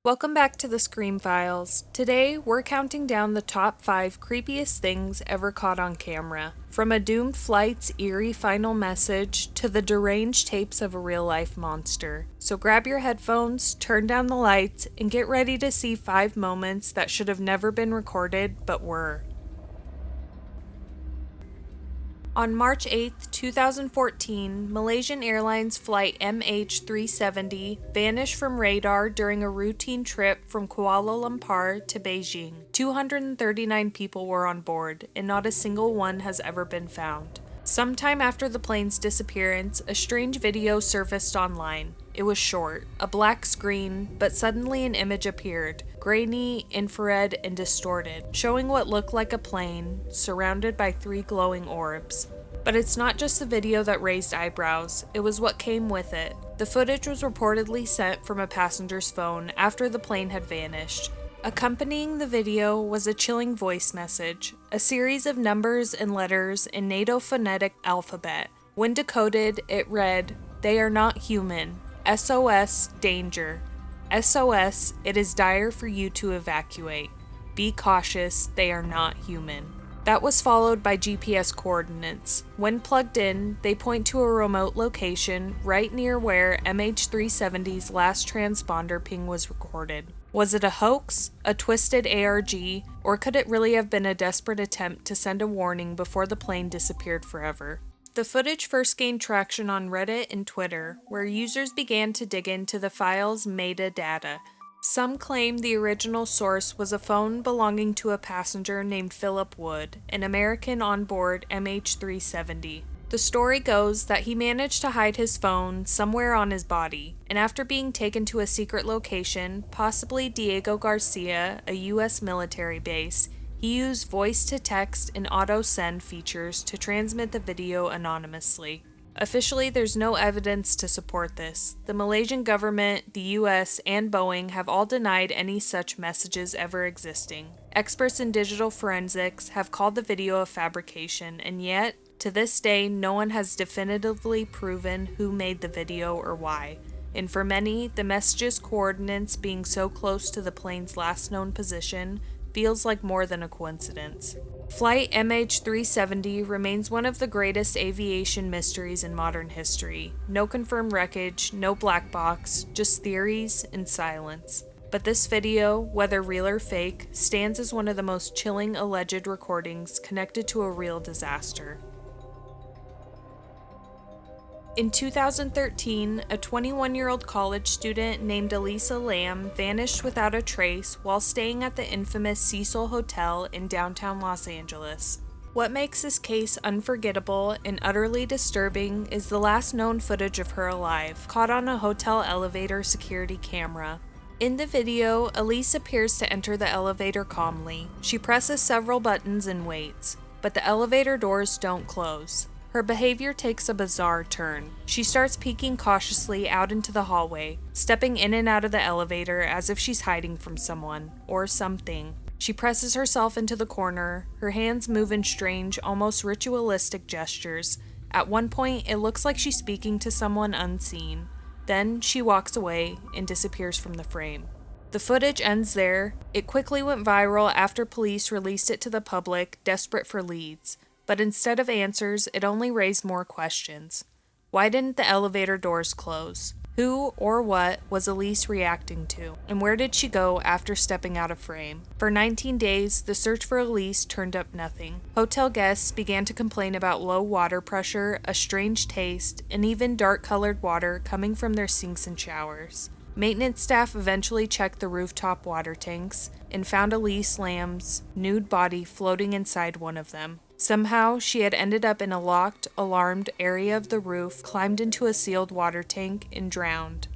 Welcome back to the Scream Files. Today, we're counting down the top 5 creepiest things ever caught on camera. From a doomed flight's eerie final message to the deranged tapes of a real-life monster. So grab your headphones, turn down the lights, and get ready to see 5 moments that should have never been recorded but were. On March 8, 2014, Malaysian Airlines Flight MH370 vanished from radar during a routine trip from Kuala Lumpur to Beijing. 239 people were on board, and not a single one has ever been found. Sometime after the plane's disappearance, a strange video surfaced online. It was short, a black screen, but suddenly an image appeared, grainy, infrared, and distorted, showing what looked like a plane, surrounded by 3 glowing orbs. But it's not just the video that raised eyebrows, it was what came with it. The footage was reportedly sent from a passenger's phone after the plane had vanished. Accompanying the video was a chilling voice message, a series of numbers and letters in NATO phonetic alphabet. When decoded, it read, "They are not human. SOS, danger. SOS, it is dire for you to evacuate. Be cautious, they are not human." That was followed by GPS coordinates. When plugged in, they point to a remote location right near where MH370's last transponder ping was recorded. Was it a hoax, a twisted ARG, or could it really have been a desperate attempt to send a warning before the plane disappeared forever? The footage first gained traction on Reddit and Twitter, where users began to dig into the file's metadata. Some claim the original source was a phone belonging to a passenger named Philip Wood, an American on board MH370. The story goes that he managed to hide his phone somewhere on his body, and after being taken to a secret location, possibly Diego Garcia, a US military base, he used voice-to-text and auto-send features to transmit the video anonymously. Officially, there's no evidence to support this. The Malaysian government, the US, and Boeing have all denied any such messages ever existing. Experts in digital forensics have called the video a fabrication, and yet, to this day, no one has definitively proven who made the video or why. And for many, the message's coordinates being so close to the plane's last known position feels like more than a coincidence. Flight MH370 remains one of the greatest aviation mysteries in modern history. No confirmed wreckage, no black box, just theories and silence. But this video, whether real or fake, stands as one of the most chilling alleged recordings connected to a real disaster. In 2013, a 21-year-old college student named Elisa Lam vanished without a trace while staying at the infamous Cecil Hotel in downtown Los Angeles. What makes this case unforgettable and utterly disturbing is the last known footage of her alive, caught on a hotel elevator security camera. In the video, Elise appears to enter the elevator calmly. She presses several buttons and waits, but the elevator doors don't close. Her behavior takes a bizarre turn. She starts peeking cautiously out into the hallway, stepping in and out of the elevator as if she's hiding from someone, or something. She presses herself into the corner, her hands move in strange, almost ritualistic gestures. At one point, it looks like she's speaking to someone unseen. Then, she walks away and disappears from the frame. The footage ends there. It quickly went viral after police released it to the public, desperate for leads. But instead of answers, it only raised more questions. Why didn't the elevator doors close? Who or what was Elise reacting to? And where did she go after stepping out of frame? For 19 days, the search for Elise turned up nothing. Hotel guests began to complain about low water pressure, a strange taste, and even dark-colored water coming from their sinks and showers. Maintenance staff eventually checked the rooftop water tanks and found Elise Lam's nude body floating inside one of them. Somehow, she had ended up in a locked, alarmed area of the roof, climbed into a sealed water tank, and drowned.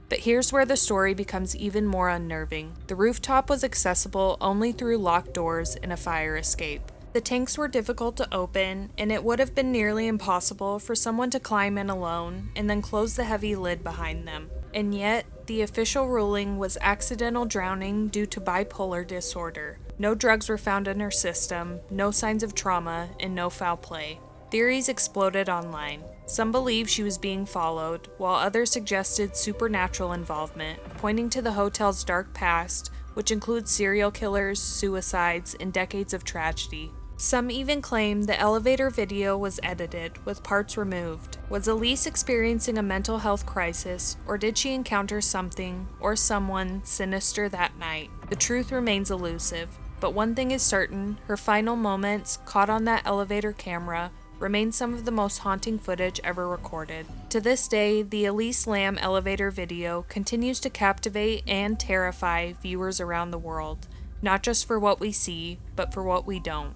But here's where the story becomes even more unnerving. The rooftop was accessible only through locked doors and a fire escape. The tanks were difficult to open, and it would have been nearly impossible for someone to climb in alone and then close the heavy lid behind them. And yet, the official ruling was accidental drowning due to bipolar disorder. No drugs were found in her system, no signs of trauma, and no foul play. Theories exploded online. Some believe she was being followed, while others suggested supernatural involvement, pointing to the hotel's dark past, which includes serial killers, suicides, and decades of tragedy. Some even claim the elevator video was edited, with parts removed. Was Elise experiencing a mental health crisis, or did she encounter something, or someone, sinister that night? The truth remains elusive, but one thing is certain: her final moments, caught on that elevator camera, remain some of the most haunting footage ever recorded. To this day, the Elisa Lam elevator video continues to captivate and terrify viewers around the world, not just for what we see, but for what we don't.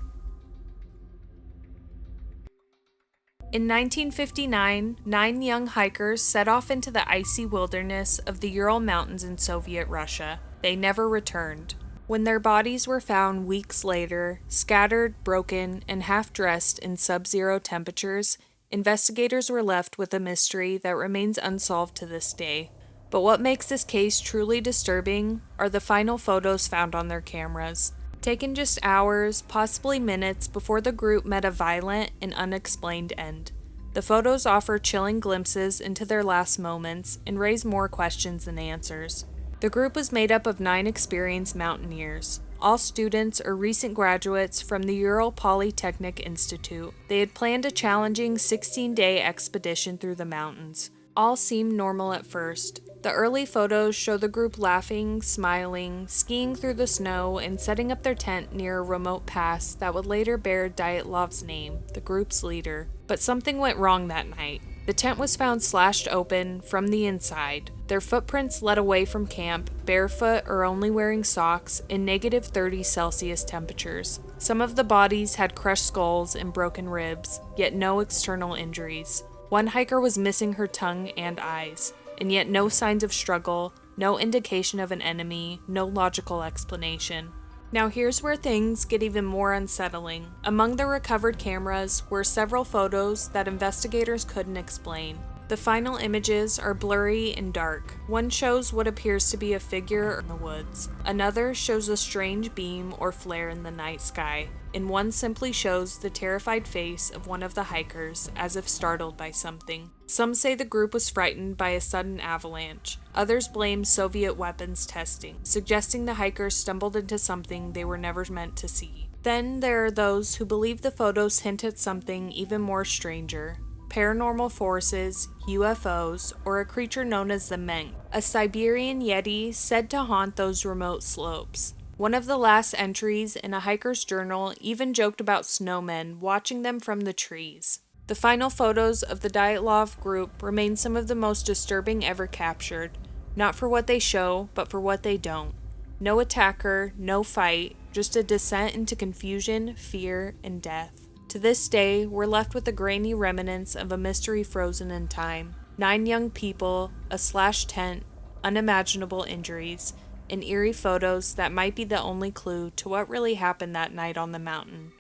In 1959, 9 young hikers set off into the icy wilderness of the Ural Mountains in Soviet Russia. They never returned. When their bodies were found weeks later, scattered, broken, and half-dressed in sub-zero temperatures, investigators were left with a mystery that remains unsolved to this day. But what makes this case truly disturbing are the final photos found on their cameras. Taken just hours, possibly minutes, before the group met a violent and unexplained end. The photos offer chilling glimpses into their last moments and raise more questions than answers. The group was made up of 9 experienced mountaineers, all students or recent graduates from the Ural Polytechnic Institute. They had planned a challenging 16-day expedition through the mountains. All seemed normal at first. The early photos show the group laughing, smiling, skiing through the snow, and setting up their tent near a remote pass that would later bear Dyatlov's name, the group's leader. But something went wrong that night. The tent was found slashed open from the inside. Their footprints led away from camp, barefoot or only wearing socks, in negative 30 Celsius temperatures. Some of the bodies had crushed skulls and broken ribs, yet no external injuries. One hiker was missing her tongue and eyes, and yet no signs of struggle, no indication of an enemy, no logical explanation. Now here's where things get even more unsettling. Among the recovered cameras were several photos that investigators couldn't explain. The final images are blurry and dark. One shows what appears to be a figure in the woods. Another shows a strange beam or flare in the night sky. And one simply shows the terrified face of one of the hikers, as if startled by something. Some say the group was frightened by a sudden avalanche. Others blame Soviet weapons testing, suggesting the hikers stumbled into something they were never meant to see. Then there are those who believe the photos hint at something even more stranger. Paranormal forces, UFOs, or a creature known as the Menk, a Siberian Yeti said to haunt those remote slopes. One of the last entries in a hiker's journal even joked about snowmen watching them from the trees. The final photos of the Dyatlov group remain some of the most disturbing ever captured, not for what they show, but for what they don't. No attacker, no fight, just a descent into confusion, fear, and death. To this day, we're left with the grainy remnants of a mystery frozen in time. 9 young people, a slashed tent, unimaginable injuries, and eerie photos that might be the only clue to what really happened that night on the mountain.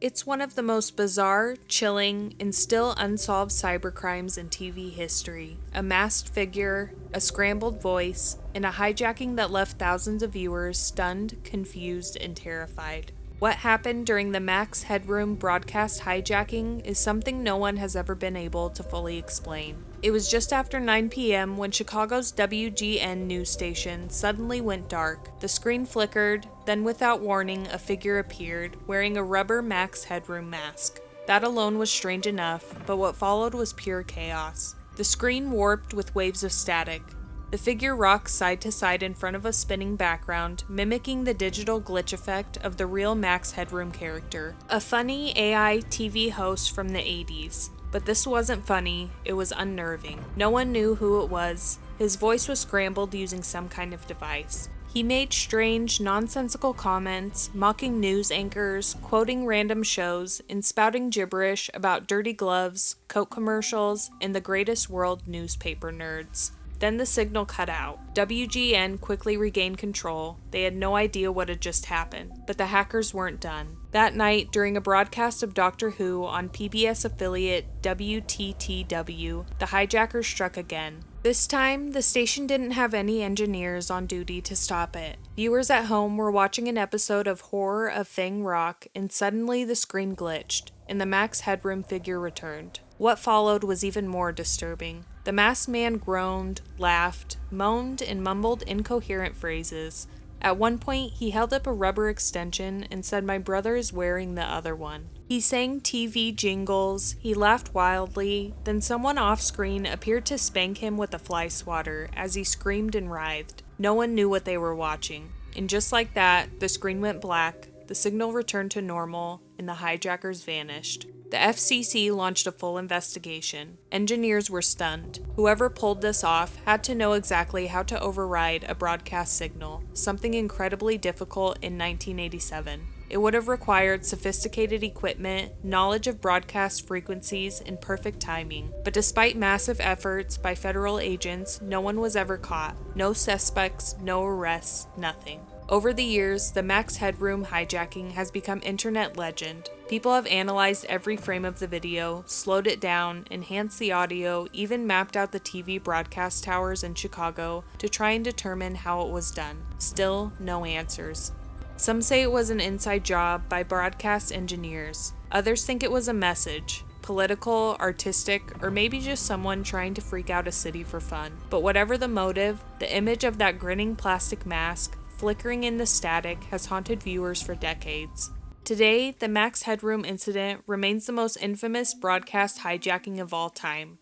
It's one of the most bizarre, chilling, and still unsolved cybercrimes in TV history. A masked figure, a scrambled voice, and a hijacking that left thousands of viewers stunned, confused, and terrified. What happened during the Max Headroom broadcast hijacking is something no one has ever been able to fully explain. It was just after 9 p.m. when Chicago's WGN news station suddenly went dark. The screen flickered, then without warning a figure appeared, wearing a rubber Max Headroom mask. That alone was strange enough, but what followed was pure chaos. The screen warped with waves of static. The figure rocks side to side in front of a spinning background, mimicking the digital glitch effect of the real Max Headroom character, a funny AI TV host from the 80s. But this wasn't funny, it was unnerving. No one knew who it was. His voice was scrambled using some kind of device. He made strange, nonsensical comments, mocking news anchors, quoting random shows, and spouting gibberish about dirty gloves, Coke commercials, and the greatest world newspaper nerds. Then the signal cut out. WGN quickly regained control. They had no idea what had just happened, but the hackers weren't done. That night, during a broadcast of Doctor Who on PBS affiliate WTTW, the hijackers struck again. This time, the station didn't have any engineers on duty to stop it. Viewers at home were watching an episode of Horror of Fang Rock, and suddenly the screen glitched. and the Max Headroom figure returned. What followed was even more disturbing. The masked man groaned, laughed, moaned, and mumbled incoherent phrases. At one point, he held up a rubber extension and said, "My brother is wearing the other one." He sang TV jingles, he laughed wildly, then someone off-screen appeared to spank him with a fly swatter as he screamed and writhed. No one knew what they were watching. And just like that, the screen went black, the signal returned to normal, and the hijackers vanished. The FCC launched a full investigation. Engineers were stunned. Whoever pulled this off had to know exactly how to override a broadcast signal, something incredibly difficult in 1987. It would have required sophisticated equipment, knowledge of broadcast frequencies, and perfect timing. But despite massive efforts by federal agents, no one was ever caught. No suspects, no arrests, nothing. Over the years, the Max Headroom hijacking has become internet legend. People have analyzed every frame of the video, slowed it down, enhanced the audio, even mapped out the TV broadcast towers in Chicago to try and determine how it was done. Still, no answers. Some say it was an inside job by broadcast engineers. Others think it was a message, political, artistic, or maybe just someone trying to freak out a city for fun. But whatever the motive, the image of that grinning plastic mask flickering in the static has haunted viewers for decades. Today, the Max Headroom incident remains the most infamous broadcast hijacking of all time.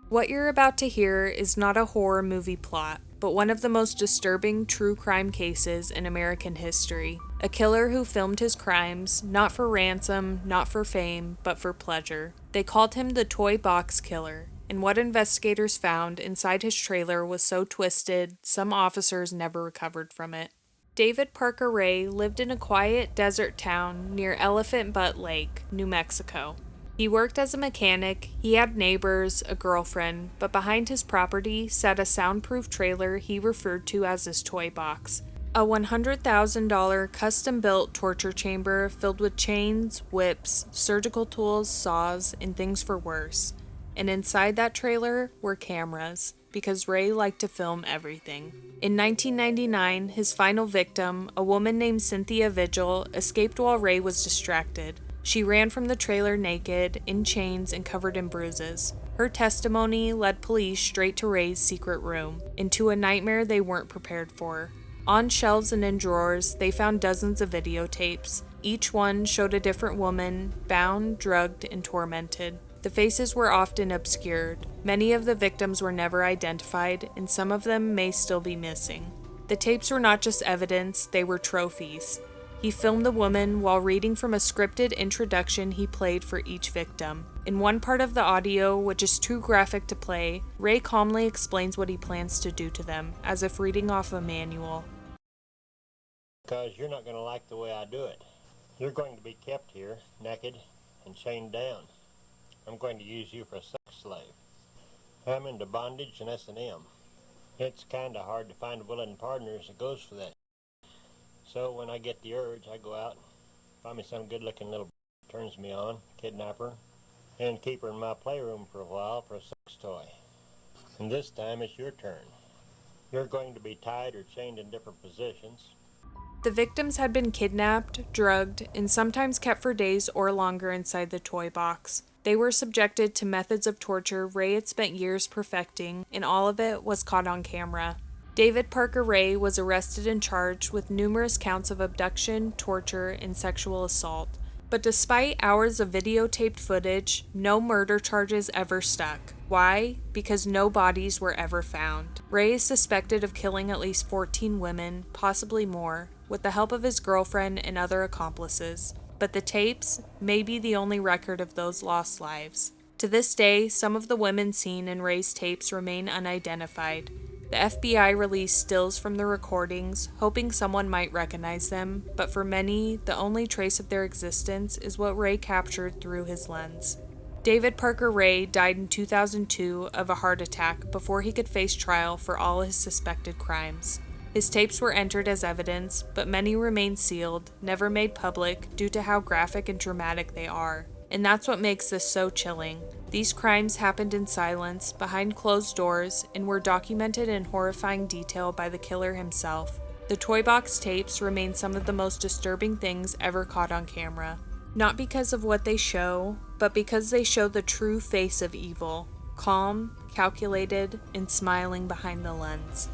What you're about to hear is not a horror movie plot, but one of the most disturbing true crime cases in American history. A killer who filmed his crimes, not for ransom, not for fame, but for pleasure. They called him the Toy Box Killer, and what investigators found inside his trailer was so twisted, some officers never recovered from it. David Parker Ray lived in a quiet desert town near Elephant Butte Lake, New Mexico. He worked as a mechanic, he had neighbors, a girlfriend, but behind his property sat a soundproof trailer he referred to as his toy box. A $100,000 custom-built torture chamber filled with chains, whips, surgical tools, saws, and things for worse. And inside that trailer were cameras, because Ray liked to film everything. In 1999, his final victim, a woman named Cynthia Vigil, escaped while Ray was distracted. She ran from the trailer naked, in chains, and covered in bruises. Her testimony led police straight to Ray's secret room, into a nightmare they weren't prepared for. On shelves and in drawers, they found dozens of videotapes. Each one showed a different woman, bound, drugged, and tormented. The faces were often obscured. Many of the victims were never identified, and some of them may still be missing. The tapes were not just evidence, they were trophies. He filmed the woman while reading from a scripted introduction he played for each victim. In one part of the audio, which is too graphic to play, Ray calmly explains what he plans to do to them, as if reading off a manual. Because you're not going to like the way I do it. You're going to be kept here, naked and chained down. I'm going to use you for a sex slave. I'm into bondage and S&M. It's kind of hard to find willing partners that goes for that. So when I get the urge, I go out, find me some good-looking little turns me on, kidnap her, and keep her in my playroom for a while for a sex toy. And this time it's your turn. You're going to be tied or chained in different positions. The victims had been kidnapped, drugged, and sometimes kept for days or longer inside the toy box. They were subjected to methods of torture Ray had spent years perfecting, and all of it was caught on camera. David Parker Ray was arrested and charged with numerous counts of abduction, torture, and sexual assault. But despite hours of videotaped footage, no murder charges ever stuck. Why? Because no bodies were ever found. Ray is suspected of killing at least 14 women, possibly more, with the help of his girlfriend and other accomplices. But the tapes may be the only record of those lost lives. To this day, some of the women seen in Ray's tapes remain unidentified. The FBI released stills from the recordings, hoping someone might recognize them, but for many, the only trace of their existence is what Ray captured through his lens. David Parker Ray died in 2002 of a heart attack before he could face trial for all his suspected crimes. His tapes were entered as evidence, but many remain sealed, never made public due to how graphic and dramatic they are. And that's what makes this so chilling. These crimes happened in silence, behind closed doors, and were documented in horrifying detail by the killer himself. The toy box tapes remain some of the most disturbing things ever caught on camera. Not because of what they show, but because they show the true face of evil, calm, calculated, and smiling behind the lens.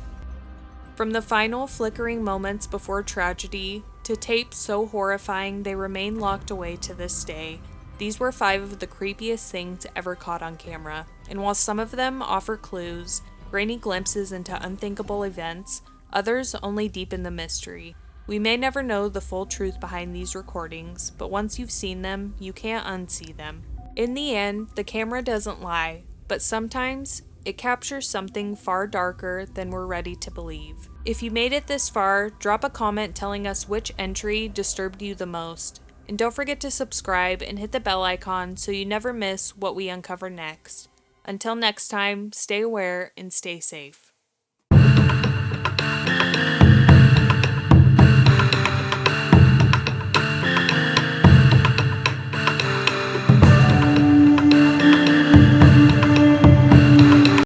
From the final flickering moments before tragedy, to tapes so horrifying they remain locked away to this day, these were 5 of the creepiest things ever caught on camera, and while some of them offer clues, grainy glimpses into unthinkable events, others only deepen the mystery. We may never know the full truth behind these recordings, but once you've seen them, you can't unsee them. In the end, the camera doesn't lie, but sometimes it captures something far darker than we're ready to believe. If you made it this far, drop a comment telling us which entry disturbed you the most. And don't forget to subscribe and hit the bell icon so you never miss what we uncover next. Until next time, stay aware and stay safe.